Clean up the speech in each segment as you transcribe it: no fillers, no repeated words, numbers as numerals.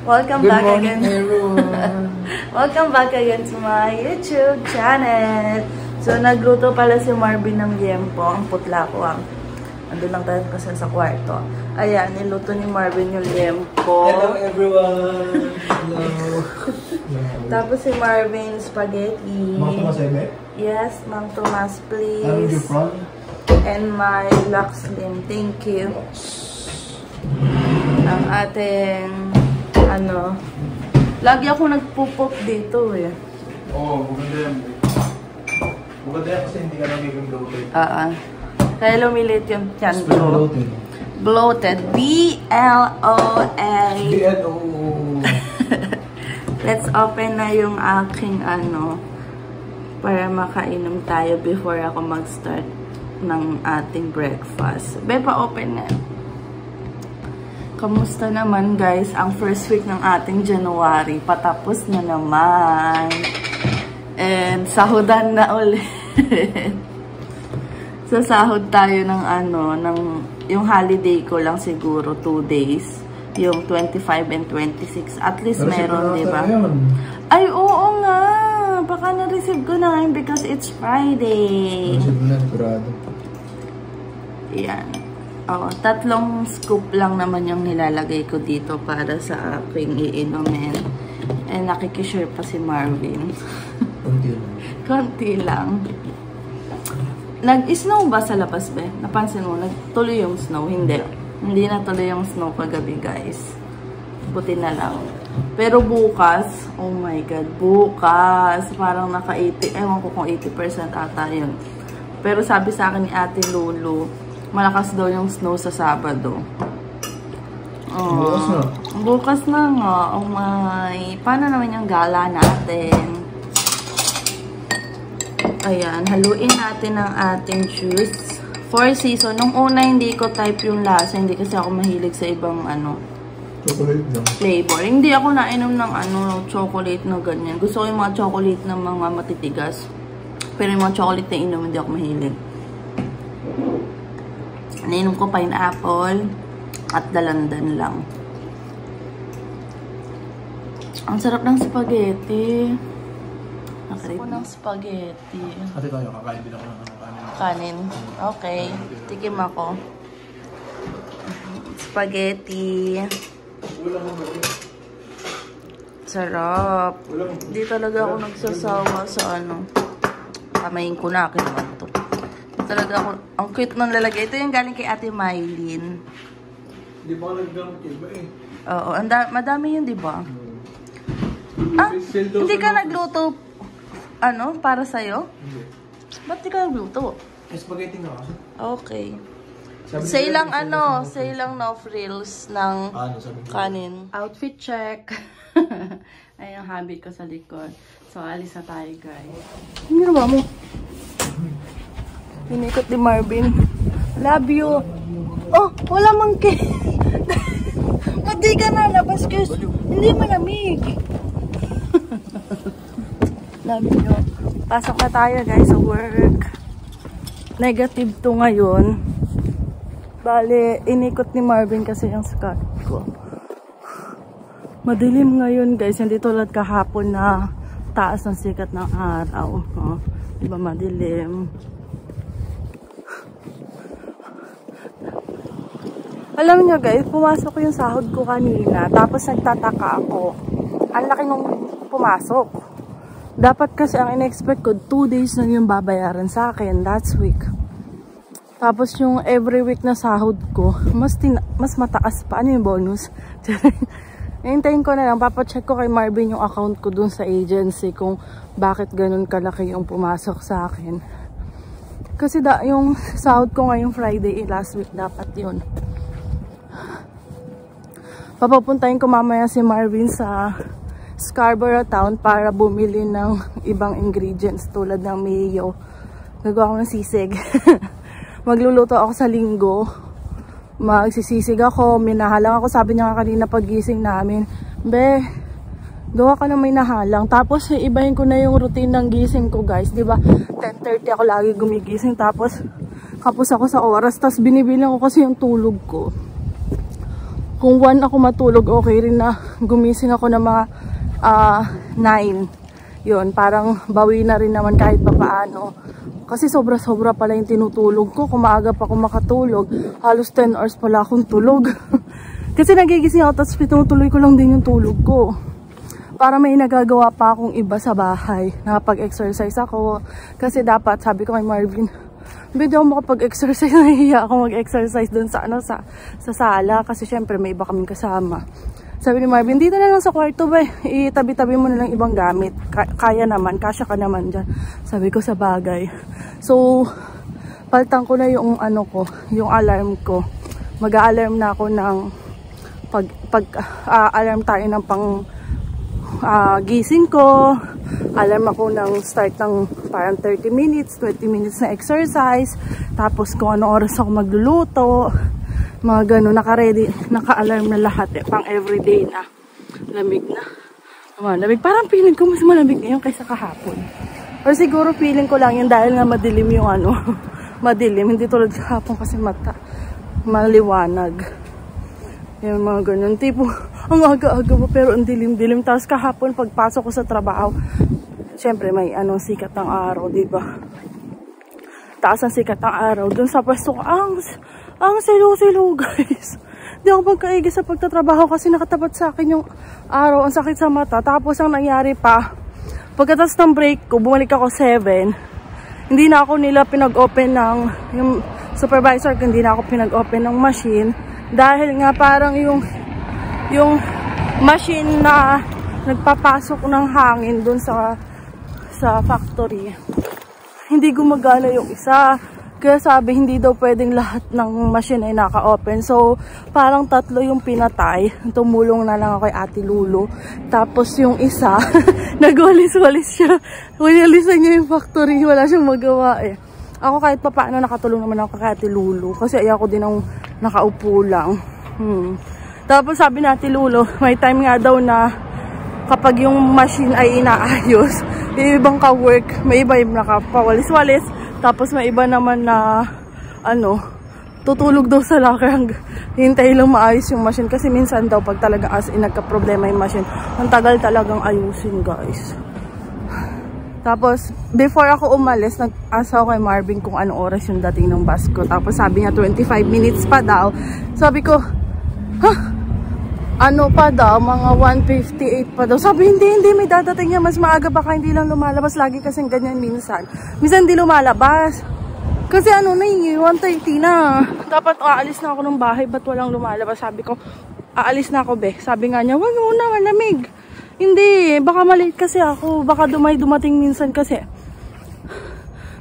Welcome Good back morning, again. everyone. Welcome back again to my YouTube channel. So, nagluto pala si Marvin ng liempo. Ang putla ko andun lang tayo kasi sa kwarto. Ayan, niluto ni Marvin yung liempo. Hello, everyone. Hello. Tapos si Marvin, spaghetti. Mang Tomas, Ebe? Yes, Mang Tomas, please. Ano yung from? And my Lux Slim. Thank you. Ang ating, lagi ako nagpupop dito eh. Oo, maganda yan. Maganda yan kasi hindi ka nagiging bloated. Kaya lumilit yung tiyan ko. Bloated. B-L-O-A. B-L-O. Let's open na yung aking para makainom tayo before ako mag-start ng ating breakfast. Bepa, open na. Kamusta naman guys? Ang first week ng ating January. Patapos na naman. And sahudan na ulit. Sasahod tayo ng yung holiday ko lang siguro 2 days. Yung 25 and 26. At least meron, di ba? Ay, oo nga. Baka na-receive ko na ngayon because it's Friday. Na-receive na, sigurado. Yan. Oh, 3 scoop lang naman yung nilalagay ko dito para sa aking iinumin. And nakikishare pa si Marvin. Konti lang. Konti lang. Nag-snow ba sa labas, be? Napansin mo, nagtuloy yung snow? Hindi. Hindi na tuloy yung snow kagabi, guys. Buti na lang. Pero bukas, oh my God, bukas, parang naka-80, ewan ko kung 80% ata yun. Pero sabi sa akin ni Ate Lulu, malakas daw yung snow sa Sabado. Bukas na. Bukas na nga. Oh my. Paano naman yung gala natin? Ayan, haluin natin ang ating juice. 4 season. Nung una, hindi ko type yung lasa. Hindi kasi ako mahilig sa ibang Chocolate lang. Flavor. Hindi ako nainom ng chocolate na ganyan. Gusto ko yung mga chocolate na mga matitigas. Pero yung mga chocolate na inom, hindi ako mahilig. Nainom ko pineapple at dalandan lang. Ang sarap ng spaghetti. Gusto ko ng spaghetti. Ate tayo, kakain din ako ng kanin. Kanin. Okay. Tikim ako. Spaghetti. Sarap. Hindi talaga ako nagsasawa sa Kamayin ko na. Kinuha to. Talaga ako. Ang cute ng lalagay. Ito yung galing kay Ate Mylene. Hindi ba ka naggamit iba eh? Oo. Madami yun, di ba? Hindi ka nagluto para sa'yo? Hindi. Ba't di ka nagluto? Spaghetti nga kasi. Okay. Say lang no frills ng kanin. Outfit check. Ay, ang habit ko sa likod. So, alis na tayo, guys. Ang ginawa mo? Pinikot ni Marvin. Love you. Oh, wala mangke. Ba't di ka nalabas, guys? Hindi malamig. Love you. Pasok na tayo, guys, sa work. Negative to ngayon. Bale, inikot ni Marvin kasi yung scarf ko. Madilim ngayon, guys. Hindi tulad kahapon na taas ng sikat ng araw. Oh, diba madilim? Alam nyo, guys, pumasok yung sahod ko kanina. Tapos nagtataka ako. Ang laki nung pumasok. Dapat kasi ang in-expect ko, 2 days lang yung babayaran sa akin. That's week. Tapos yung every week na sahod ko, mas mataas pa. Ano yung bonus? Hintayin ko na lang. Papacheck ko kay Marvin yung account ko dun sa agency kung bakit ganun kalaki yung pumasok sa akin. Kasi yung sahod ko ngayong Friday, last week dapat yun. Papapuntahin ko mamaya si Marvin sa Scarborough Town para bumili ng ibang ingredients tulad ng mayo. Gagawa ko ng sisig. Magluluto ako sa linggo. Magsisisig ako. Minahalang ako. Sabi niya kanina pagising namin, Be, gawa ka na may nahalang. Tapos ibahin ko na yung routine ng gising ko, guys. Diba 10:30 ako lagi gumigising. Tapos kapos ako sa oras. Tapos binibilang ko kasi yung tulog ko. Kung 1 ako matulog, okay rin na gumising ako ng mga 9. Yun, parang bawi na rin naman kahit pa paano. Kasi sobra-sobra pala yung tinutulog ko. Kung maaga pa ako makatulog, halos 10 hours pala akong tulog. Kasi nagigising ako, tapos tinutuloy ko lang din yung tulog ko. Para may nagagawa pa akong iba sa bahay. Nakapag-exercise ako. Kasi dapat, sabi ko kay Marvin, hindi ako makapag-exercise. Nahihiya ako mag-exercise dun sa, sa sala. Kasi syempre may iba kaming kasama. Sabi ni Marvin, dito na lang sa kwarto ba, itabi-tabi mo na lang ibang gamit. Kaya naman, kasya ka naman dyan. Sabi ko sa bagay. So, paltang ko na yung yung alarm ko. Mag-a-alarm na ako ng alarm tayo ng gising ko. Alarm ako ng start ng parang 30 minutes, 20 minutes na exercise. Tapos kung ano oras ako magluluto. Mga gano'n, naka-alarm na lahat pang everyday na. Lamig na. Lamig. Parang feeling ko mas malamig ngayon kaysa kahapon. Or siguro feeling ko lang yun dahil nga madilim yung madilim. Hindi tulad kahapon kasi maliwanag. Yung mga ganun. Tipo, ang aga-aga pa pero ang dilim-dilim. Tapos kahapon pagpasok ko sa trabaho, syempre may sikat ng araw, diba? Taas ang sikat ng araw. Dun sa pwesto ko, ang silo-silo guys. Di ako magkaigi sa pagtatrabaho kasi nakatapat sa akin yung araw. Ang sakit sa mata. Tapos ang nangyari pa, pagkatapos ng break ko, bumalik ako 7. Hindi na ako nila pinag-open ng, yung supervisor ko, hindi na ako pinag-open ng machine. Dahil nga parang yung machine na nagpapasok ng hangin dun sa factory, hindi gumagana yung isa. Kaya sabi, hindi daw pwedeng lahat ng machine ay naka-open. So, parang 3 yung pinatay. Tumulong na lang ako kay Ate Lulu. Tapos yung isa, nagwalis-walis siya. Winalisan niya yung factory. Wala siyang magawa eh. Ako kahit pa paano nakatulong naman ako kay Ate Lulu. Kasi ayaw ko din ang nakaupo lang. Tapos sabi ni Ate Lulu, may time nga daw na kapag yung machine ay inaayos, yung ibang ka-work, may iba yung nakapawalis-walis. Tapos may iba naman na tutulog daw sa locker, hintay lang maayos yung machine. Kasi minsan daw pag talaga as in nagka-problema yung machine, ang tagal talagang ayusin guys. Tapos before ako umalis, nag-asa ako kay Marvin kung anong oras yung dating ng bus ko. Tapos sabi niya 25 minutes pa daw. Sabi ko, pa daw, mga 1:58 pa daw. Sabi, hindi, may dadating niya. Mas maaga baka hindi lang lumalabas. Lagi kasing ganyan minsan. Minsan hindi lumalabas. Kasi 1:30 na. Dapat aalis na ako ng bahay. Ba't walang lumalabas? Sabi ko, aalis na ako be. Sabi nga niya, wag muna, malamig. Hindi, baka malate kasi ako. Baka dumating minsan kasi.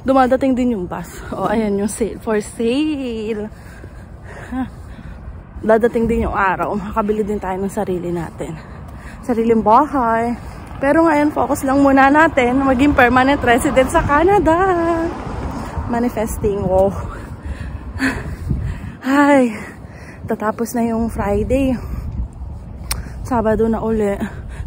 Dumadating din yung bus. Ayan yung sale. For sale. Dadating din yung araw, makakabili din tayo ng sarili natin. Sariling bahay. Pero ngayon, focus lang muna natin maging permanent resident sa Canada. Manifesting, wow. Ay, tatapos na yung Friday. Sabado na uli.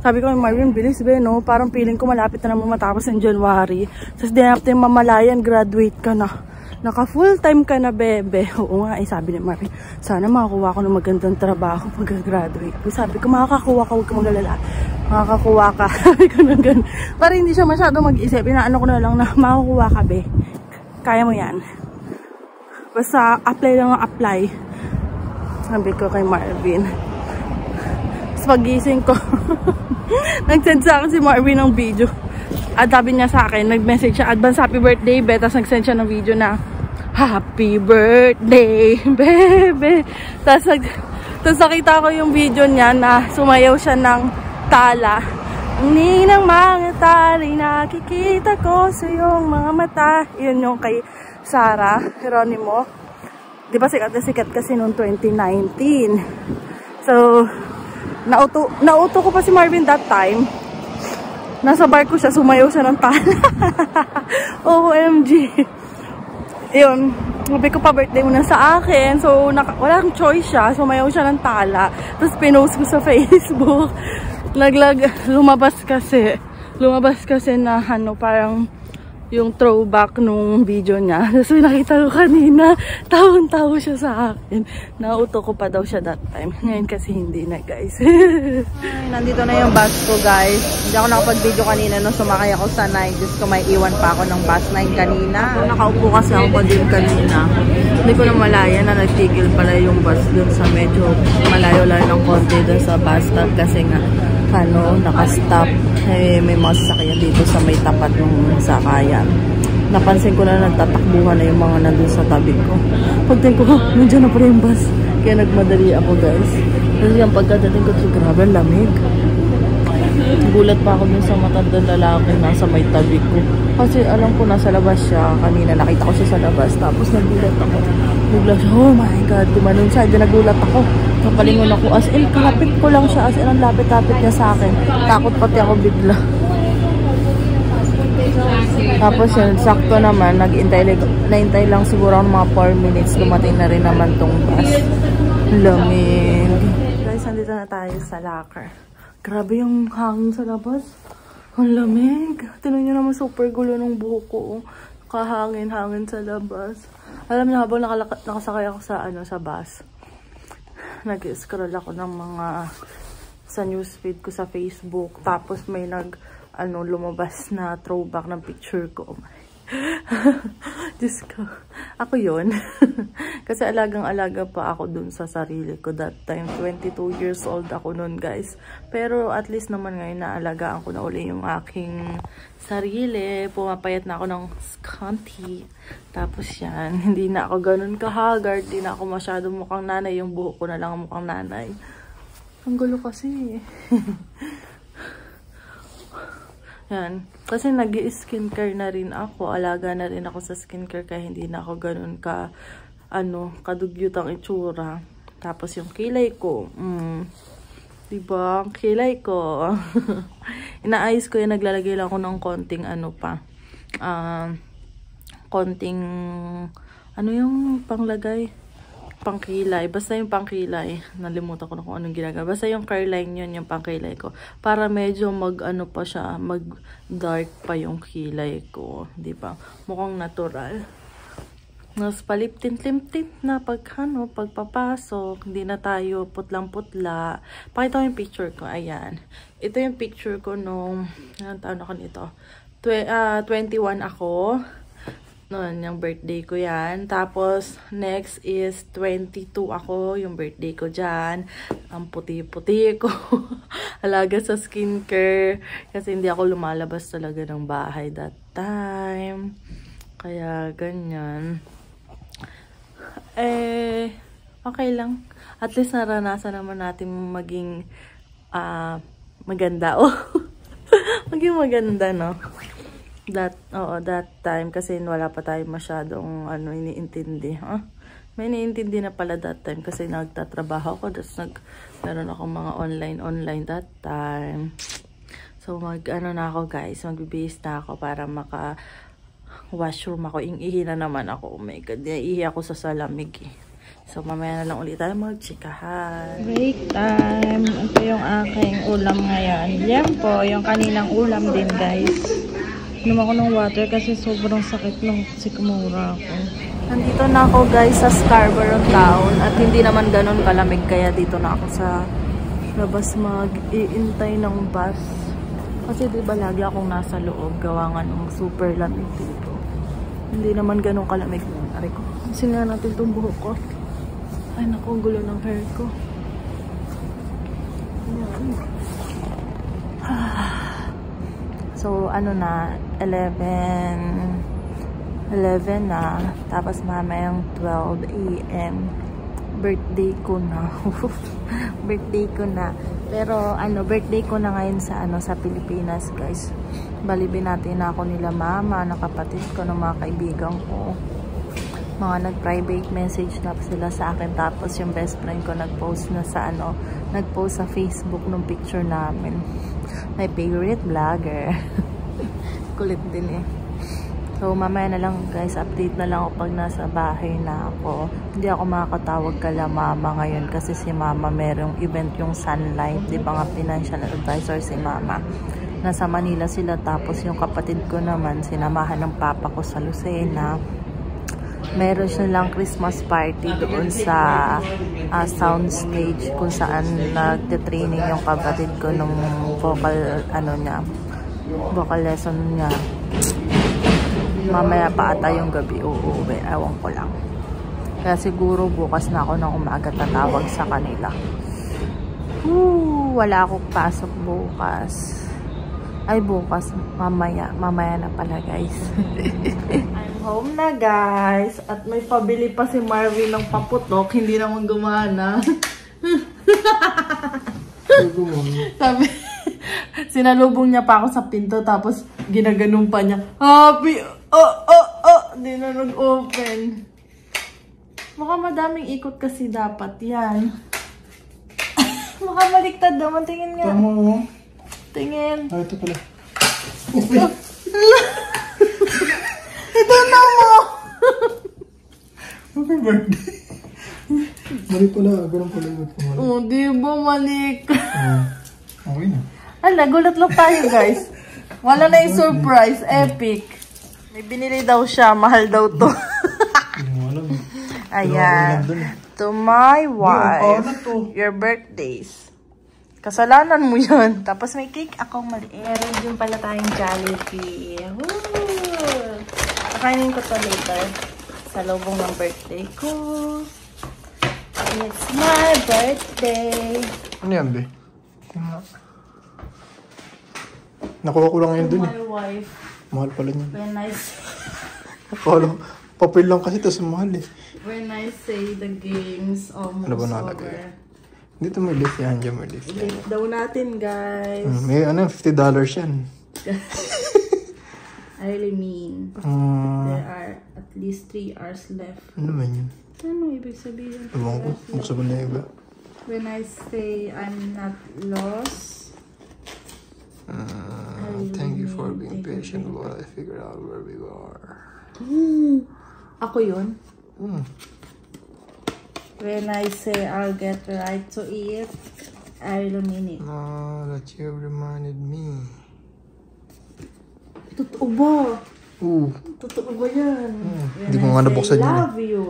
Sabi ko, Marvin, bilis be, no? Parang feeling ko malapit na naman matapos ng January. Tapos di natin mamalayan, graduate ka na. Naka full time ka na bebe. Oo nga, sabi ni Marvin, sana makakuha ko ng magandang trabaho pag-graduate. Sabi ko, makakakuha ka, huwag ka mag-alala. Makakakuha ka. Sabi ko na ganun. Para hindi siya masyado mag-isip. Inaano ko na lang na makakuha ka be. Kaya mo yan. Basta apply lang ang apply. Sabi ko kay Marvin. Tapos pagising ko, nag-send sa akin si Marvin ng video. At sabi niya sa akin, nag-message siya, advance happy birthday, be. Tapos nag-send siya ng video na, happy birthday, bebe. Tapos nakita ko yung video niya na sumayaw siya ng tala. Ninang mga tali, nakikita ko sa iyong mga mata. Yun yung kay Sarah Geronimo. Diba sikat na sikat kasi noong 2019. So, nauto ko pa si Marvin that time. Nasa bar ko siya, sumayaw siya ng tala. OMG. Yun, sabi ko pa birthday mo na sa akin. So, walang choice siya. Sumayaw siya ng tala. Tapos pinost ko sa Facebook. Lumabas kasi na parang yung throwback nung video niya. Tapos nakita ko kanina, tawang-tawa siya sa akin. Nauto ko pa daw siya that time. Ngayon kasi hindi na, guys. Ay, nandito na yung bus ko, guys. Hindi ako nakapag-video kanina nung sumakay ako sa 9. Just ko may iwan pa ako ng bus 9 kanina. Nakaupo kasi ako pa din kanina. Hindi ko na malaya na nagtigil pala yung bus dun sa medyo malayo-layo ng konti dun sa bus stop kasi nga nakastop. Eh, may mga sasakyan dito sa may tapat ng sakayan. Napansin ko na nagtatakbuhan na yung mga nandun sa tabi ko. Pagtingin ko, nandiyan na pala yung bus. Kaya nagmadali ako, guys. Kasi yung pagkadating ko, grabe, lamig. Gulat pa ako dun sa matandang lalaki nasa may tabi ko. Kasi alam ko nasa labas siya. Kanina nakita ko siya sa labas. Tapos nagulat ako. Bigla siya, oh my God, tumanon siya. Then nagulat ako. Napalingon ako. As in, kalapit ko lang siya. As in, ang lapit-lapit niya sa akin. Takot pati ako bigla. Tapos yun, sakto naman. Naintay lang siguro ng mga 4 minutes. Dumating na rin naman tong bus. Lamig. Guys, nandito na tayo sa locker. Grabe yung hangin sa labas. Ang lamig. Tinan nyo naman, super gulo ng buhok ko. Kahangin-hangin sa labas. Alam niyo, habang nakasakay ako sa bus, nag-scroll ako ng mga sa newsfeed ko sa Facebook. Tapos may lumabas na throwback ng picture ko. Diyos ko. Ako yun. Kasi alagang-alaga pa ako dun sa sarili ko that time. 22 years old ako nun, guys. Pero at least naman ngayon naalagaan ko na uli yung aking sarili. Pumapayat na ako ng scanty. Tapos yan, hindi na ako ganun kahagard. Hindi na ako masyadong mukhang nanay. Yung buhok ko na lang ang mukhang nanay. Ang gulo kasi. Yan. Kasi nag-skincare na rin ako. Alaga na rin ako sa skincare kaya hindi na ako ganun kadugyot ang itsura. Tapos yung kilay ko. Diba? Ang kilay ko. Inaayos ko yan. Naglalagay lang ako ng konting konting yung panglagay? Pangkilay. Basta yung pangkilay. Nalimutan ko na kung anong ginagawa. Basta yung curline yun, yung pangkilay ko. Para medyo pa siya, mag-dark pa yung kilay ko. Diba? Mukhang natural. Mas paliptin-limtin na pagpapasok. Hindi na tayo putlang-putla. Pakita ko yung picture ko. Ayan. Ito yung picture ko nung, anong taon ako nito? 21 ako. Noon, yung birthday ko yan. Tapos, next is 22 ako. Yung birthday ko dyan. Ang puti-puti ko. Alaga sa skincare. Kasi hindi ako lumalabas talaga ng bahay that time. Kaya, ganyan. Okay lang. At least naranasan naman natin maging maganda. Maging maganda, no? That time kasi wala pa tayo masyadong iniintindi. May iniintindi na pala that time kasi nagtatrabaho ako. Tapos meron akong mga online that time. So na ako, guys. Magbibihis na ako para washroom ako. Ihi na naman ako. Oh my God. Ihi ako sa salamig eh. So mamaya na lang ulit tayo magchikahan. Break time. Ito yung aking ulam ngayon. Yan po, yung kaninang ulam din, guys. Inom ako ng water kasi sobrang sakit ng sikmura ko. Nandito na ako, guys, sa Scarborough Town. At hindi naman ganun kalamig kaya dito na ako sa labas mag-iintay ng bus. Kasi diba lagi akong nasa loob. Gawa nga ng super lamig dito. Hindi naman ganun kalamig. Aray ko. Isin nga natin itong buhok ko. Ay naku, gulo ng hair ko. Ayan. So, 11 na. Tapos mamayang 12 AM. Birthday ko na. Birthday ko na. Pero, birthday ko na ngayon sa Pilipinas, guys. Balibin natin na ako nila mama, nakapatid ko, ng mga kaibigan ko. Mga nag-private message na sila sa akin. Tapos, yung best friend ko nag-post na nag-post sa Facebook ng picture namin. My favorite vlogger. Kulit din eh. So, mamaya na lang, guys. Update na lang ako pag nasa bahay na ako. Hindi ako makakatawag kala mama ngayon kasi si mama merong event yung Sunlight. Di ba nga financial advisor si mama. nasa Manila sila. Tapos yung kapatid ko naman, sinamahan ng papa ko sa Lucena. Meron silang Christmas party doon sa soundstage kung saan nagte-training yung kapatid ko ng vocal, vocal lesson niya. Mamaya pa ata yung gabi uuwi, ewan ko lang. Kaya siguro bukas na ako ng umaga tatawag sa kanila. Wala akong pasok bukas. Ay, bukas. Mamaya na pala, guys. I'm home na, guys. At may pabili pa si Marvin ng paputok. Hindi naman gumana. Sabi, sinalubong niya pa ako sa pinto. Tapos, ginaganon pa niya. Happy! Hindi na nag-open. Mukhang madaming ikot kasi dapat yan. Mukhang baliktad naman. Tingin nga. Tama. Tingin. Ah, ito pala. Ito na mo! Happy birthday. Mali pala. Ganun pala yun. Di ba malik? Okay na. Ala, gulat lang tayo, guys. Wala na yung surprise. Epic. May binili daw siya. Mahal daw to. Hindi mo alam. Ayan. To my wife. Your birthdays. Kasalanan mo yun. Tapos may cake akong maliit. Meron din pala tayong Jollibee. Woo! Kakainin ko to later. Sa lubong ng birthday ko. It's my birthday. Ano yan, be? Nakuha ko lang yun dun eh. My wife. Mahal pala niyan. When I papel lang kasi ito sa mahal eh. When I say the game's almost Ano ba nalagay? over. Dito may lift yan. Diyan may lift yan. Lift daw natin, guys. May $50 yan. I really mean. There are at least 3 hours left. Ano man yun? Ano ibig sabihin? Ewan ko. Buksan ko na iba. When I say I'm not lost. Thank you for being patient while I figure out where we are. Ako yun? Hmm. When I say I'll get right to it, I really mean it. No, that you reminded me. Totoo ba? Ooh. Totoo ba yan? Hindi ko nga nabuksan yun. I love you.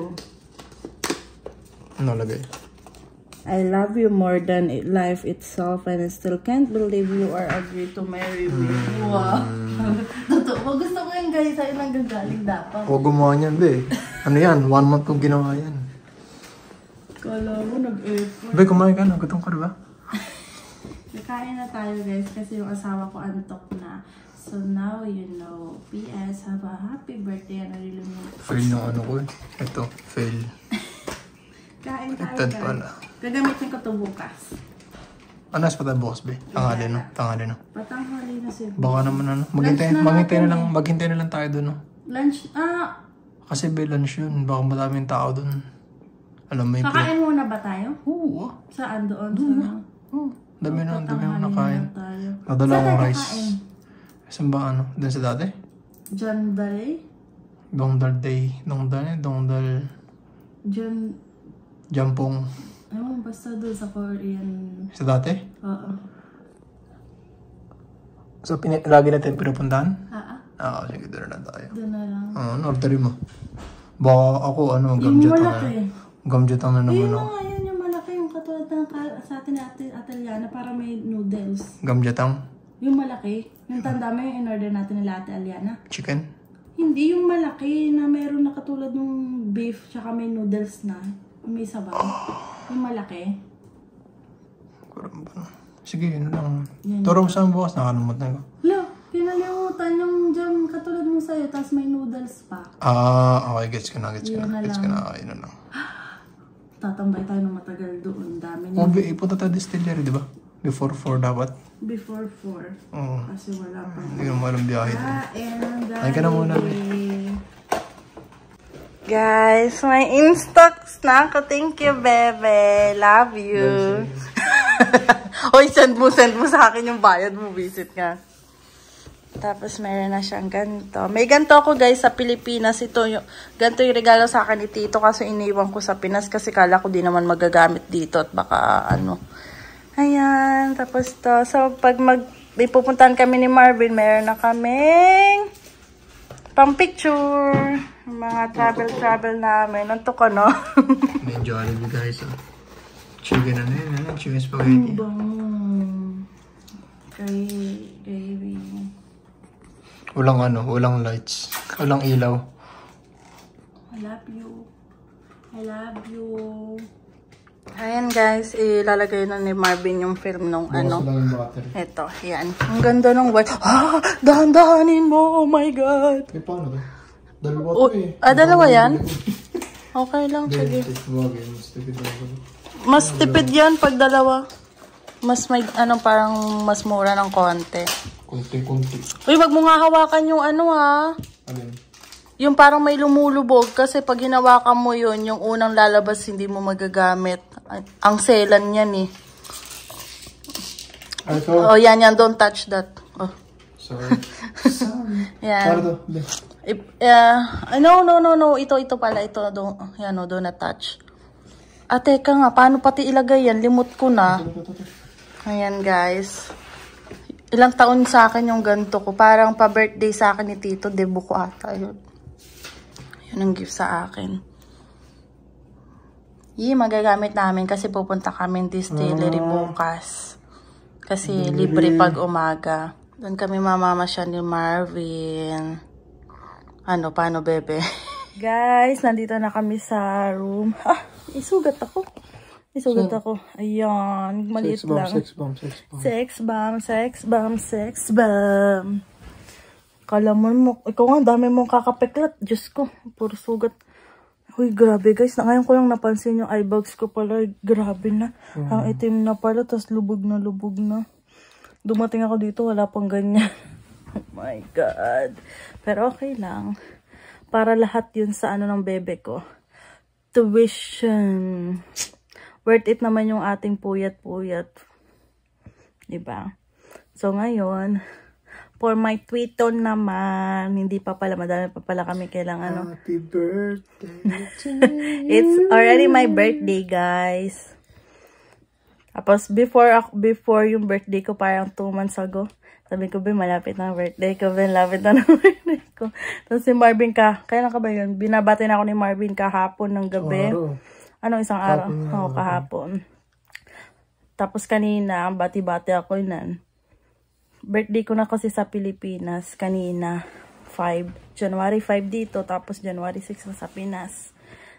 Ano lagay? I love you more than life itself and I still can't believe you are agreed to marry me. Wow. Totoo. Gusto ko yung guys sa'yo nang gagaling dapat. Huwag gumawa niyan, be. Ano yan? 1 month kong ginawa yan. Kala mo nag-effort. Be, kumain ka na. Gutom ka diba? Nakain na tayo guys kasi yung asawa ko antok na. So now you know. P.S. Have a happy birthday and I really mean it. Fail ng ano ko eh. Ito, fail. Kain tayo Ito guys. pala. Gagamitin ko to bukas. Ano sa patay bukas, be? Tanghali no? Tanghali no? Patanghali na siya. Baka naman ano. Maghintay na lang tayo doon no? Lunch, Kasi be, lunch yun. Baka madaming tao doon. Alam mo yung kakain muna ba tayo? Oo. Saan doon? Oo. Dami na nakain. Tayo. Nadala Saan akong tayo rice. kakain? Saan ba ano? Doon sa dati? John Day? Dongdal Day. Dongdal. John... Jampong. Ewan, basta doon sa Korean. Sa dati? Oo. So, lagi natin pinupuntahan? Sige, doon na tayo. Doon na lang. Orderin mo. Baka ako, gamjat Yung malaki. Gamjat ang naman Yun ako. nga, yun yung malaki. Yung katulad ng sa atin Ataliana para may noodles. Gamjat ang? Yung malaki. Yung tanda mo yung in-order natin nila Ate Aliana. Chicken? Hindi, yung malaki na meron na katulad ng beef tsaka may noodles na. May sabaw. Yung malaki. Kurang ba? Sige, yun lang. Yan. Turo mo saan bukas, nakalimutan ko. Hala, pinalimutan yung jam katulad mo sa'yo, tapos may noodles pa. Okay, gets ko na. Yan na Gets lang. ko na, okay na lang. Tatambay tayo ng matagal doon. Dami niya. Ipunta tayo distillery, di ba? Before 4 dapat. Before 4. Oo. Kasi wala pa. Hindi ko naman alam biyahe doon. Ay ka na muna. Guys, may in-stocks na ako. Thank you, bebe. Love you. Oy, send mo sa akin yung bayad mo. Visit nga. Tapos, meron na siyang ganito. May ganito ako, guys, sa Pilipinas. Ganito yung regalo sa akin ni Tito kasi iniwan ko sa Pinas kasi kala ko di naman magagamit dito at baka ano. Ayan. Tapos to. So, pag may pupuntahan kami ni Marvin, meron na kaming pang picture. Mga travel namin. Nantok ka, no? May Jollibee guys, oh. Chicken na yan, chicken spaghetti. Gravy. Walang lights. Walang ilaw. I love you. Ayan guys, ilalagay na ni Marvin yung film nung ano. Ito, yan. Ang ganda ng white. Dahan-dahanin mo, oh my God. Paano ba? Dalawa to eh. Dalawa yan? Okay lang, sige. Mas tipid yan pag dalawa. Mas may, parang mas mura ng konti. Kunti. Uy, wag mo nga hawakan yung Alin? Yung parang may lumulubog. Kasi pag hinawakan mo yun, yung unang lalabas hindi mo magagamit. Ang selan yan eh. Ito? Oh, yan. Don't touch that. Oh. Sorry. Yan. Paano to? No. Ito pala. Ito, do not touch. Teka nga. Paano pati ilagay yan? Limot ko na. Ayan, guys. Ilang taon sa akin yung ganito ko. Parang pa-birthday sa akin ni Tito. Debo ko ata yun. Yun ang gift sa akin. Magagamit namin kasi pupunta kami distillery bukas. Kasi libre pag umaga. Doon kami mamamasya ni Marvin. Paano, bebe? Guys, nandito na kami sa room. Isugat ako. Ayan, maliit lang. Sex bomb. Kala mo, ikaw nga, dami mong kakapeklat. Diyos ko, puro sugat. Uy, grabe guys. Ngayon ko lang napansin yung eye bags ko pala. Grabe na. Ang itim na pala, tas lubog na. Dumating ako dito, wala pang ganyan. Oh my God. Pero okay lang. Para lahat yun sa ng bebe ko. Tuition. Worth it naman yung ating puyat-puyat. Diba? So ngayon, for my Twitter naman, hindi pa pala, madami pa pala kami kailangan. Happy birthday to you. It's already my birthday, guys. Tapos, before yung birthday ko, parang 2 months ago, sabi ko, malapit na ang birthday ko, malapit na ang birthday ko. Tapos si Marvin kailan ka ba yun? Binabati na ako ni Marvin kahapon ng gabi. Isang araw? Kahapon. Tapos kanina, bati-bati ako yun. Birthday ko na kasi sa Pilipinas kanina, January 5 dito, tapos January 6 na sa Pinas.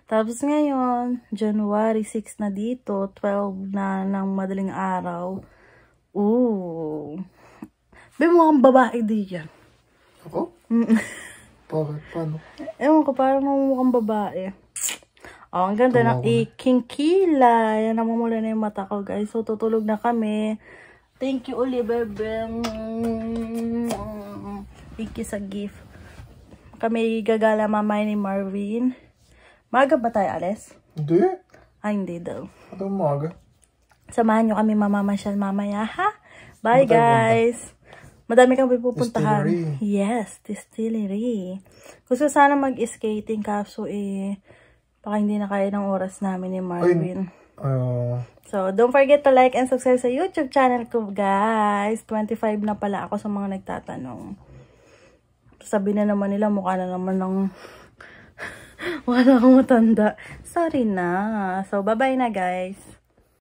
Tapos ngayon, January 6 na dito, 12 na ng madaling araw. Ooh. Mukhang babae di yan. Ako? Bakit? Paano? Ewan ko, parang mukhang babae. Ang ganda ng ikingkila. Yan, namumula na yung mata ko, guys. So, tutulog na kami. Thank you uli, bebe. Thank you sa gift. Kami gagala mamay ni Marvin. Maga ba tayo, alis? Hindi. Hindi daw. Ito maga. Samahan nyo kami mamamasyal mamaya, ha? Bye, guys. Madami kang pupuntahan. Distillery. Yes, distillery. Gusto sana mag-skating kaso baka hindi na kaya ng oras namin ni Marvin. So, don't forget to like and subscribe sa YouTube channel ko, guys. 25 na pala ako sa mga nagtatanong. Sabi na naman nila, mukha na naman ng wala akong matanda. Sorry na. So, bye-bye na, guys.